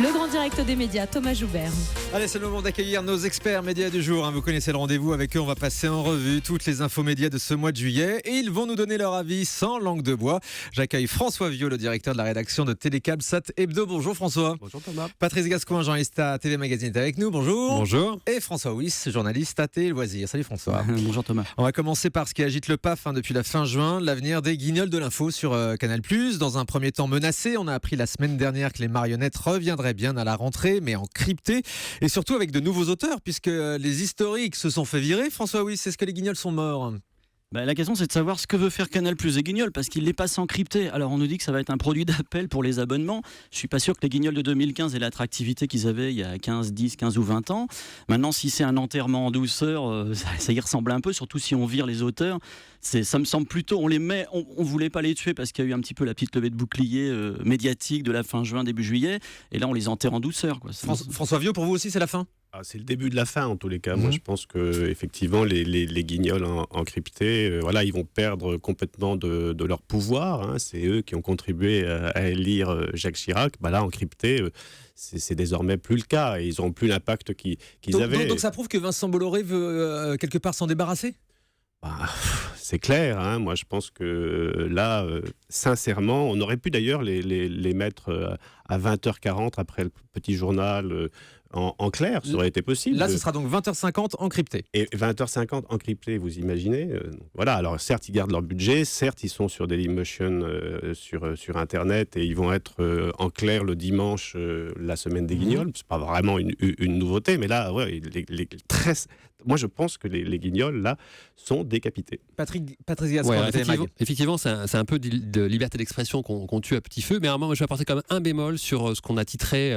Le grand direct des médias, Thomas Joubert. Allez, c'est le moment d'accueillir nos experts médias du jour. Vous connaissez le rendez-vous. Avec eux, on va passer en revue toutes les infos médias de ce mois de juillet et ils vont nous donner leur avis sans langue de bois. J'accueille François Viau, le directeur de la rédaction de Télécable Sat Hebdo. Bonjour François. Bonjour Thomas. Patrice Gascoin, journaliste à TV Magazine, est avec nous. Bonjour. Bonjour. Et François Wyss, journaliste à Télé Loisirs. Salut François. Bonjour Thomas. On va commencer par ce qui agite le PAF depuis la fin juin, l'avenir des guignols de l'info sur Canal+. Dans un premier temps menacé, on a appris la semaine dernière que les marionnettes reviendraient bien à la rentrée, mais en crypté, et surtout avec de nouveaux auteurs, puisque les historiques se sont fait virer. François Wyss, est-ce que les guignols sont morts ? La question c'est de savoir ce que veut faire Canal+ et Guignol, parce qu'il les passe en crypté. Alors on nous dit que ça va être un produit d'appel pour les abonnements. Je suis pas sûr que les Guignols de 2015 aient l'attractivité qu'ils avaient il y a 15 ou 20 ans. Maintenant, si c'est un enterrement en douceur, ça y ressemble un peu, surtout si on vire les auteurs. Ça me semble plutôt, on les met, on voulait pas les tuer parce qu'il y a eu un petit peu la petite levée de bouclier médiatique de la fin juin, début juillet, et là on les enterre en douceur, quoi. François Viau, pour vous aussi c'est la fin ? C'est le début de la fin en tous les cas. Moi je pense que effectivement les guignols en crypté, ils vont perdre complètement de leur pouvoir. C'est eux qui ont contribué à élire Jacques Chirac. Là en crypté, c'est désormais plus le cas. Et ils n'auront plus l'impact qu'ils avaient. Donc ça prouve que Vincent Bolloré veut quelque part s'en débarrasser ? C'est clair, moi je pense que là, sincèrement, on aurait pu d'ailleurs les mettre à 20h40 après le petit journal en clair, ça aurait été possible. Là ce sera donc 20h50 encrypté. Et 20h50 encrypté, vous imaginez alors certes ils gardent leur budget, certes ils sont sur Dailymotion sur Internet et ils vont être en clair le dimanche, la semaine des guignols. C'est pas vraiment une nouveauté, mais là, moi je pense que les guignols là sont décapités. Patrice Gascoin, effectivement c'est un peu de liberté d'expression qu'on tue à petit feu, mais à un moment moi, je vais apporter quand même un bémol sur ce qu'on a titré,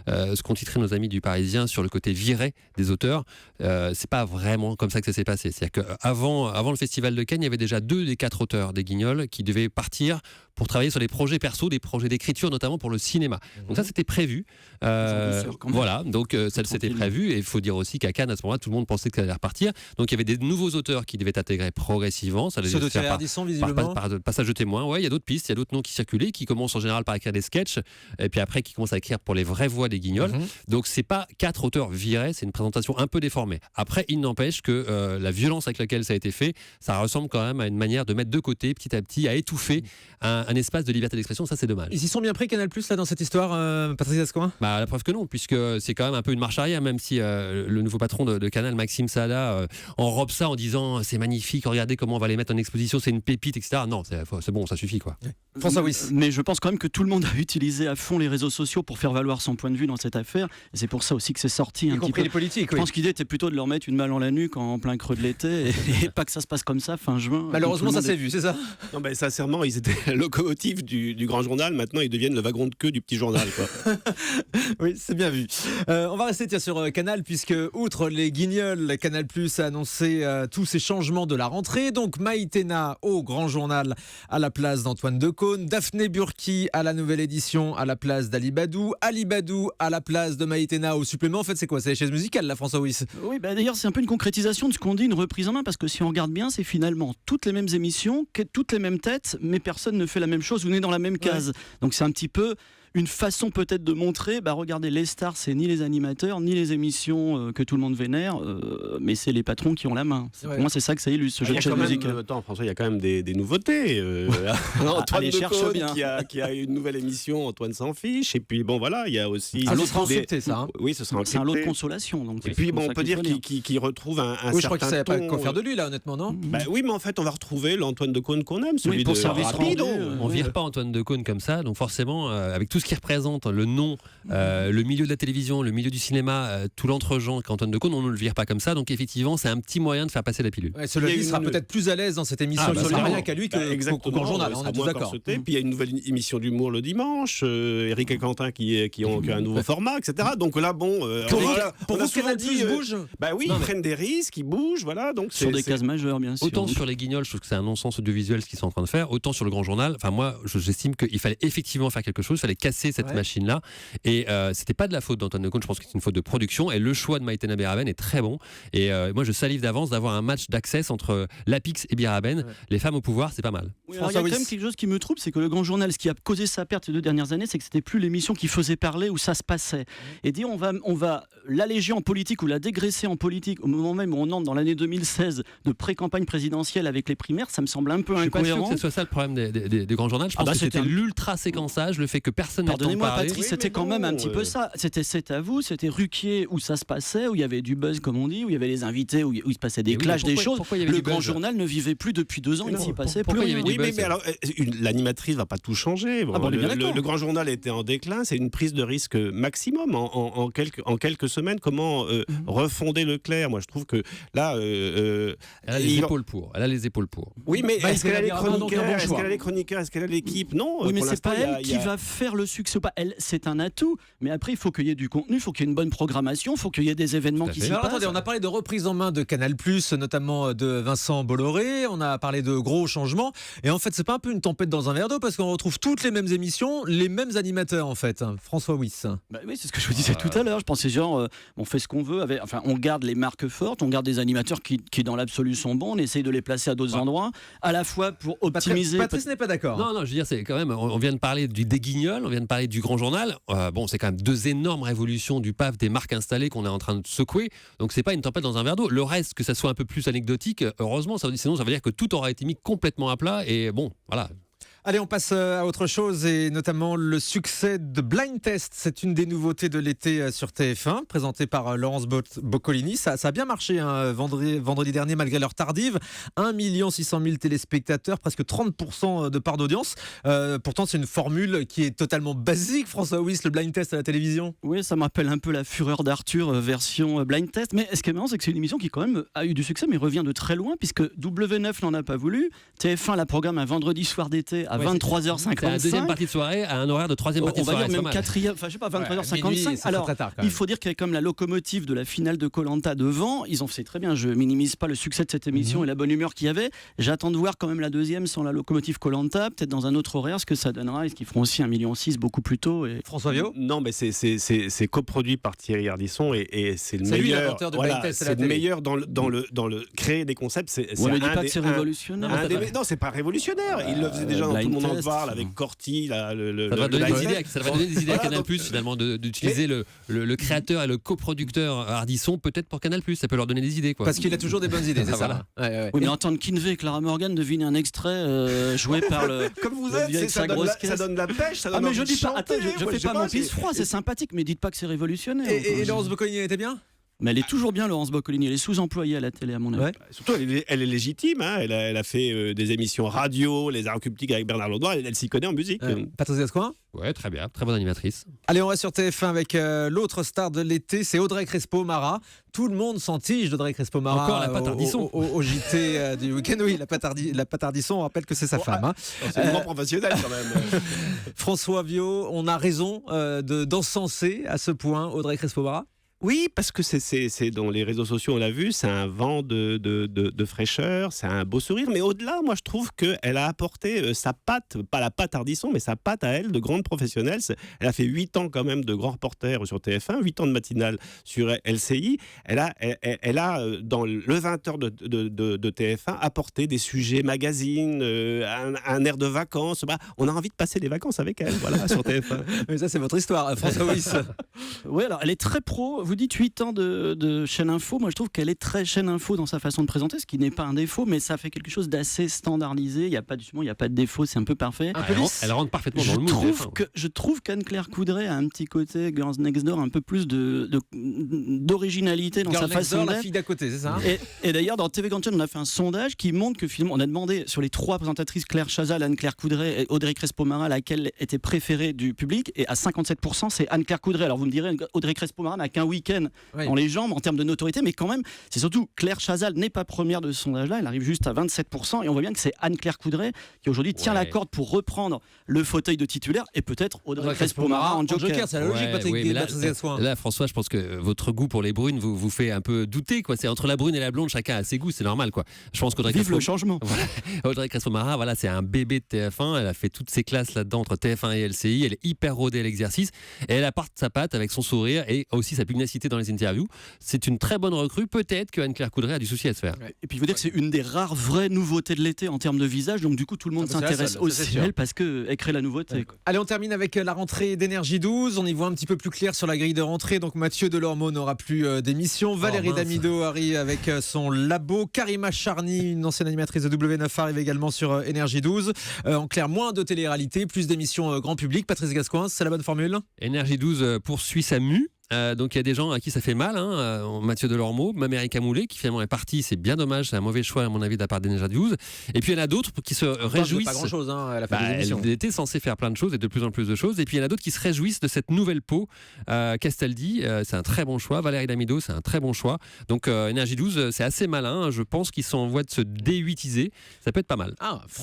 ce qu'ont titré nos amis du Parisien sur le côté viré des auteurs. C'est pas vraiment comme ça que ça s'est passé. C'est-à-dire qu'avant le Festival de Cannes, il y avait déjà 2 des 4 auteurs des Guignols qui devaient partir pour travailler sur des projets perso, des projets d'écriture notamment pour le cinéma. Donc ça c'était prévu. Voilà, donc ça c'était prévu, et il faut dire aussi qu'à Cannes à ce moment-là tout le monde pensait que ça allait repartir. Donc il y avait des nouveaux auteurs qui devaient être intégrés progressivement. Ça allait se faire par passage de témoins. Il y a d'autres pistes, il y a d'autres noms qui circulaient, qui commencent en général par écrire des sketchs, et puis après qui commencent à écrire pour les vraies voix des Guignols. Donc c'est pas 4 auteurs virés, c'est une présentation un peu déformée. Après, il n'empêche que la violence avec laquelle ça a été fait, ça ressemble quand même à une manière de mettre de côté, petit à petit, à étouffer un espace de liberté d'expression. Ça, c'est dommage. Ils y sont bien pris, Canal+, là, dans cette histoire, Patrice Gascoin ? La preuve que non, puisque c'est quand même un peu une marche arrière, même si le nouveau patron de Canal, Maxime Saada, enrobe ça en disant c'est magnifique, regardez comment on va les mettre en exposition, c'est une pépite, etc. Non, c'est bon, ça suffit, quoi. François Wyss. Mais je pense quand même que tout le monde a utilisé à fond les réseaux sociaux pour faire valoir son point de vue dans cette affaire. Et c'est pour ça aussi que c'est sorti y compris les politiques. Je pense qu'il était plutôt de leur mettre une balle en la nuque en plein creux de l'été et pas que ça se passe comme ça fin juin. Malheureusement, ça s'est vu, c'est ça ? Non, sincèrement, ils étaient la locomotive du grand journal. Maintenant, ils deviennent le wagon de queue du petit journal, quoi. Oui, c'est bien vu. On va rester sur Canal, puisque outre les guignols, Canal+ a annoncé tous ces changements de la rentrée. Donc Maïtena au grand journal à la place d'Antoine Decaune, Daphné Burki à la nouvelle édition à la place d'Ali Badou, Ali Badou à la place de Maïtena au supplément. En fait, c'est quoi ? C'est les chaises musicales, là, François Wyss ? Oui, d'ailleurs, c'est un peu une concrétisation de ce qu'on dit, une reprise en main, parce que si on regarde bien, c'est finalement toutes les mêmes émissions, toutes les mêmes têtes, mais personne ne fait la même chose ou n'est dans la même case. Ouais. Donc c'est un petit peu une façon peut-être de montrer, regardez, les stars, c'est ni les animateurs, ni les émissions que tout le monde vénère, mais c'est les patrons qui ont la main. Pour moi, c'est ça que ça illustre, ce jeu de chaise musicale. Attends, François, il y a quand même des nouveautés. Antoine Decaune qui a une nouvelle émission, Antoine s'en fiche. Et puis, il y a aussi... Un lot encrypté, ça. Oui, ce sera encrypté. C'est un lot de consolation. Donc et puis, on peut dire qu'il retrouve un certain ton. Je crois que ça n'a pas quoi faire de lui, là, honnêtement, non ? Oui, mais en fait, on va retrouver l'Antoine Decaune qu'on aime, celui pour de service Rapido. On ne vire pas Antoine Decaune comme ça, donc forcément, avec tout ce qu'il représente, le nom, le milieu de la télévision, le milieu du cinéma, tout l'entre-gens qu'Antoine Decaune, on ne le vire pas comme ça. Donc effectivement, c'est un petit moyen de faire passer la pilule. Cela dit, sera peut-être plus à l'aise dans cette émission. Il ne sera rien qu'à lui qu'au grand journal. On est tous d'accord. Puis il y a une nouvelle émission d'humour le dimanche. Eric et Quentin qui ont un nouveau format, etc. Donc là, pour vous, Canal+ bouge. Ils prennent des risques, ils bougent, voilà. Donc sur des cases majeures, bien sûr. Autant sur les Guignols, je trouve que c'est un non-sens audiovisuel ce qu'ils sont en train de faire. Autant sur le grand journal, moi, j'estime qu'il fallait effectivement faire quelque chose. Il fallait casser cette Ouais. machine-là. Et c'était pas de la faute d'Antoine Decaune, je pense que c'est une faute de production. Et le choix de Maïtena Biraben est très bon. Et moi, je salive d'avance d'avoir un match d'access entre Lapix et Biraben. Ouais. Les femmes au pouvoir, c'est pas mal. Oui, alors, il y a quand même quelque chose qui me trouble, c'est que le Grand Journal, ce qui a causé sa perte ces 2 dernières années, c'est que c'était plus l'émission qui faisait parler où ça se passait. Et dire on va l'alléger en politique ou la dégraisser en politique au moment même où on entre dans l'année 2016 de pré-campagne présidentielle avec les primaires, ça me semble un peu Je suis pas sûr incohérent. que ce soit ça le problème du Grand Journal. Je pense bah, que c'était c'était un- l'ultra séquençage, le fait que personne n'entend Pardonnez-moi parler. Patrice, Oui, c'était mais quand même un non, petit peu ça. C'était C'est à vous, c'était Ruquier où ça se passait, où il y avait du buzz comme on dit, où il y avait les invités, où il se passait des Mais oui, clashs, mais des pourquoi- choses. pourquoi il y avait Le du Grand buzz Journal ne vivait plus depuis 2 ans, il ne s'y passait plus pourquoi il y rien. avait du Oui, buzz. mais alors, l'animatrice va pas tout changer. Bon, Ah bon, on est bien d'accord. le Grand Journal était en déclin, c'est une prise de risque maximum en quelques semaines. Comment refonder Leclerc? Moi, je trouve que là, Elle a les épaules pour. Elle a les épaules pour. oui, mais Bah, est-ce qu'elle a les Biraben, donc, un bon chroniqueurs? Est-ce choix. qu'elle a les chroniqueurs? Est-ce qu'elle a l'équipe? Non. Oui, mais pour c'est pas l'instant, elle il y a- qui va faire le succès ou pas. Elle, c'est un atout, mais après, il faut qu'il y ait du contenu, il faut qu'il y ait une bonne programmation, il faut qu'il y ait des événements Tout à qui fait. s'y Alors, passent. attendez, on a parlé de reprise en main de Canal+, notamment de Vincent Bolloré. On a parlé de gros changements. Et en fait, c'est pas un peu une tempête dans un verre d'eau parce qu'on retrouve toutes les mêmes émissions, les mêmes animateurs en fait. François Wyss. Bah oui, c'est ce que je vous disais tout à l'heure. Je pensais genre, on fait ce qu'on veut. Enfin, on garde les marques fortes, on garde des animateurs qui dans l'absolu sont bons, on essaye de les placer à d'autres endroits, à la fois pour optimiser. Patrice n'est pas d'accord. Non, je veux dire, c'est quand même. On vient de parler des Guignols, on vient de parler du Grand Journal. Bon, c'est quand même 2 énormes révolutions du PAF, des marques installées qu'on est en train de secouer. Donc, c'est pas une tempête dans un verre d'eau. Le reste, que ça soit un peu plus anecdotique, heureusement, sinon ça veut dire que tout aura été mis complètement à plat. Et bon, voilà. Allez, on passe à autre chose et notamment le succès de Blind Test. C'est une des nouveautés de l'été sur TF1, présentée par Laurence Boccolini. Ça a bien marché vendredi dernier, malgré l'heure tardive. 1 600 000 téléspectateurs, presque 30% de part d'audience. Pourtant, c'est une formule qui est totalement basique, François Wyss, le Blind Test à la télévision. Oui, ça me rappelle un peu la Fureur d'Arthur version Blind Test. Mais ce qui est marrant, c'est que c'est une émission qui quand même a eu du succès, mais revient de très loin, puisque W9 n'en a pas voulu. TF1 la programme un vendredi soir d'été à Ouais, 23h55. C'est la deuxième partie de soirée à un horaire de troisième partie On de va soirée. dire c'est même pas mal. quatrième, enfin je sais pas, 23h55. Minuit, c'est Alors, très tard, quand il même. faut dire qu'il y a comme la locomotive de la finale de Koh-Lanta devant. Ils ont fait très bien. Je minimise pas le succès de cette émission et la bonne humeur qu'il y avait. J'attends de voir quand même la deuxième sans la locomotive Koh-Lanta, peut-être dans un autre horaire, ce que ça donnera. Est-ce qu'ils feront aussi 1,6 million beaucoup plus tôt et... François Viau. Non, mais c'est coproduit par Thierry Ardisson et c'est le C'est lui meilleur. l'inventeur du Blind Test à la c'est le télé. meilleur dans le créer des concepts. On ne dit pas que c'est révolutionnaire. Non, c'est pas révolutionnaire. Il le faisait déjà dans Tout le Blind monde en Test. parle avec Corti, Ça va donner des idées, ça va donner des idées à Voilà, Canal+, donc, finalement, d'utiliser le créateur et le coproducteur Ardisson, peut-être pour Canal+. Ça peut leur donner des idées, quoi. Parce qu'il a toujours des bonnes idées, c'est Voilà. ça. Ouais. Oui, mais entendre Kinvey et Clara Morgan deviner un extrait joué par le. Comme vous le êtes, vieux avec ça sa donne grosse la caisse. donne la pêche, ça donne Ah, mais envie je de dis pas, chanter. attends, je Moi, fais sais pas mon pisse froid, c'est sympathique, mais dites pas que c'est révolutionnaire. Et Laurence Boccolini était bien. Mais elle est toujours bien, Laurence Boccolini. Elle est sous-employée à la télé, à mon avis. Ouais. Surtout, elle est légitime. Hein. Elle a fait des émissions radio, les arts publics avec Bernard Laudois. Elle s'y connaît en musique. Patrice Gascoigne. Ouais, très bien, très bonne animatrice. Allez, on va sur TF1 avec l'autre star de l'été, c'est Audrey Crespo-Mara. Tout le monde s'en tige d'Audrey Crespo-Mara. Encore la patte Ardisson. Au JT du week-end, oui, la patte Ardisson, on rappelle que c'est sa femme. Hein. C'est une grande professionnelle quand même. François Viau, on a raison d'encenser à ce point Audrey Crespo-Mara. Oui, parce que c'est dans les réseaux sociaux, on l'a vu, c'est un vent de fraîcheur, c'est un beau sourire. Mais au-delà, moi, je trouve qu'elle a apporté sa patte, pas la patte Ardisson, mais sa patte à elle, de grande professionnelle. Elle a fait 8 ans quand même de grand reporter sur TF1, 8 ans de matinale sur LCI. Elle a dans le 20h de TF1, apporté des sujets magazines, un air de vacances. Bah, on a envie de passer des vacances avec elle, voilà, sur TF1. Mais ça, c'est votre histoire, François Wyss. Oui, alors elle est très pro. Vous dites 8 ans de chaîne info. Moi, je trouve qu'elle est très chaîne info dans sa façon de présenter, ce qui n'est pas un défaut, mais ça fait quelque chose d'assez standardisé. Il n'y a pas de défaut, c'est un peu parfait. Elle rentre parfaitement dans le mood. Je trouve qu'Anne-Claire Coudray a un petit côté Girls Next Door, un peu plus d'originalité dans Girl sa Next façon Door, la d'être. fille d'à côté, c'est ça, hein? Et d'ailleurs, dans TV Grand Chaîne, on a fait un sondage qui montre que finalement, on a demandé sur les 3 présentatrices, Claire Chazal, Anne-Claire Coudray et Audrey Crespo-Mara, laquelle était préférée du public. Et à 57%, c'est Anne-Claire Coudray. Alors vous me direz, Audrey Crespo-Mara n'a qu'un week-end week-end Oui. dans les jambes en termes de notoriété, mais quand même, c'est surtout Claire Chazal n'est pas première de ce sondage-là, elle arrive juste à 27%, et on voit bien que c'est Anne-Claire Coudray qui aujourd'hui tient la corde pour reprendre le fauteuil de titulaire, et peut-être Audrey Crespo-Mara en joker. C'est la logique, Patrick mais Patrice Gascoigne. là, François, je pense que votre goût pour les brunes vous fait un peu douter, quoi. C'est entre la brune et la blonde, chacun a ses goûts, c'est normal, quoi. Je pense qu'Audrey Vive le changement. Audrey Crespo-Mara, voilà, c'est un bébé de TF1. Elle a fait toutes ses classes là-dedans entre TF1 et LCI. Elle est hyper rodée à l'exercice et elle apporte sa patte avec son sourire et aussi sa pugnacité dans les interviews. C'est une très bonne recrue. Peut-être que Anne-Claire Coudray a du souci à se faire. Et puis il faut dire que c'est une des rares vraies nouveautés de l'été en termes de visage, donc du coup tout le monde Ah bah, c'est la s'intéresse seule, aussi c'est sûr. à elle parce qu'elle crée la nouveauté. Quoi. Allez, on termine avec la rentrée d'Énergie 12. On y voit un petit peu plus clair sur la grille de rentrée. Donc Mathieu Delormeau n'aura plus d'émission. Valérie mince. Damido arrive avec son labo. Karima Charny, une ancienne animatrice de W9, arrive également sur Énergie 12. En clair, moins de télé-réalité, plus d'émissions grand public. Patrice Gascoigne, c'est la bonne formule? Énergie 12 poursuit sa mue. Donc il y a des gens à qui ça fait mal, Mathieu Delormeau, Mamérica Moulet qui finalement est parti, c'est bien dommage, c'est un mauvais choix à mon avis de la part d'Énergie 12. Et puis il y en a d'autres qui se réjouissent. Pas grand-chose, elle a fait des émissions. Elle était censée faire plein de choses et de plus en plus de choses. Et puis il y en a d'autres qui se réjouissent de cette nouvelle peau. Castaldi, c'est un très bon choix. Valérie Damido, c'est un très bon choix. Donc Énergie 12, c'est assez malin. Je pense qu'ils sont en voie de se D8iser. Ça peut être pas mal.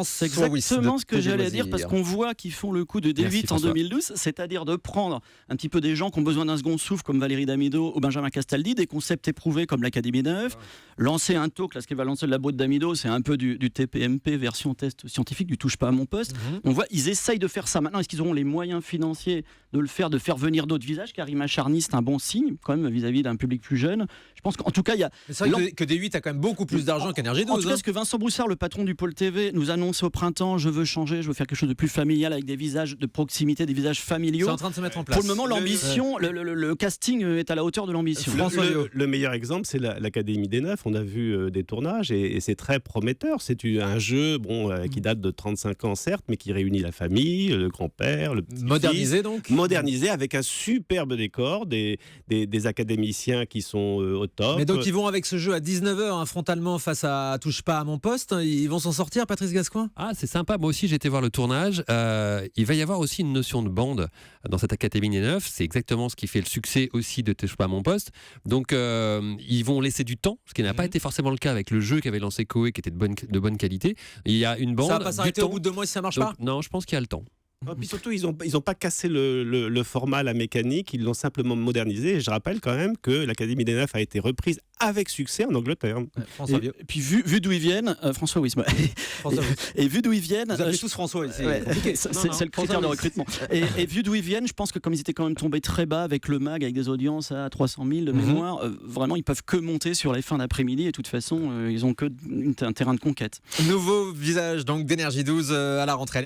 C'est exactement ce que j'allais dire parce qu'on voit qu'ils font le coup de D8 Merci, en François. 2012, c'est-à-dire de prendre un petit peu des gens qui ont besoin d'un second souffle comme Valérie Damido ou Benjamin Castaldi, des concepts éprouvés comme l'Académie 9, lancer un talk, là ce qui va lancer le labo de Damido, c'est un peu du TPMP version test scientifique, du touche pas à mon poste. On voit, ils essayent de faire ça maintenant. Est-ce qu'ils auront les moyens financiers de le faire, de faire venir d'autres visages? Karima Charny, c'est un bon signe quand même vis-à-vis d'un public plus jeune. Je pense qu'en tout cas, il y a. C'est vrai que D8 a quand même beaucoup plus d'argent qu'Énergie 12. En tout cas, ce que Vincent Broussard, le patron du pôle TV, nous annonce au printemps, je veux changer, je veux faire quelque chose de plus familial avec des visages de proximité, des visages familiaux. C'est en train de se mettre en place. Pour le moment, l'ambition, le casting est à la hauteur de l'ambition. Le meilleur exemple, c'est l'Académie des Neufs. On a vu des tournages et c'est très prometteur. C'est un jeu qui date de 35 ans, certes, mais qui réunit la famille, le grand-père, le petit-fils. Modernisé donc. Modernisé avec un superbe décor, des académiciens qui sont au top. Mais donc ils vont avec ce jeu à 19h frontalement face à Touche pas à mon poste. Ils vont s'en sortir, Patrice Gascoigne? Ah, c'est sympa. Moi aussi, j'ai été voir le tournage. Il va y avoir aussi une notion de bande dans cette Académie des Neufs. C'est exactement ce qui fait le succès aussi de Touche pas à mon poste. Donc, ils vont laisser du temps, ce qui n'a pas été forcément le cas avec le jeu qu'avait lancé Koé, qui était de bonne qualité. Il y a une bande. Ça va pas s'arrêter du au bout de 2 mois si ça marche Donc, pas? non, je pense qu'il y a le temps. Puis surtout, ils ont pas cassé le format, la mécanique, ils l'ont simplement modernisé. Et je rappelle quand même que l'Académie des Neufs a été reprise avec succès en Angleterre. François Vieux. Et puis vu d'où ils viennent, François Wisma. Et vu d'où ils viennent, Vous appelez tous François ici. ouais, c'est le critère de recrutement. Et vu d'où ils viennent, je pense que comme ils étaient quand même tombés très bas avec le MAG, avec des audiences à 300 000 de mémoire, vraiment ils peuvent que monter sur les fins d'après-midi et de toute façon ils ont que un terrain de conquête. Nouveau visage donc d'Énergie 12 à la rentrée.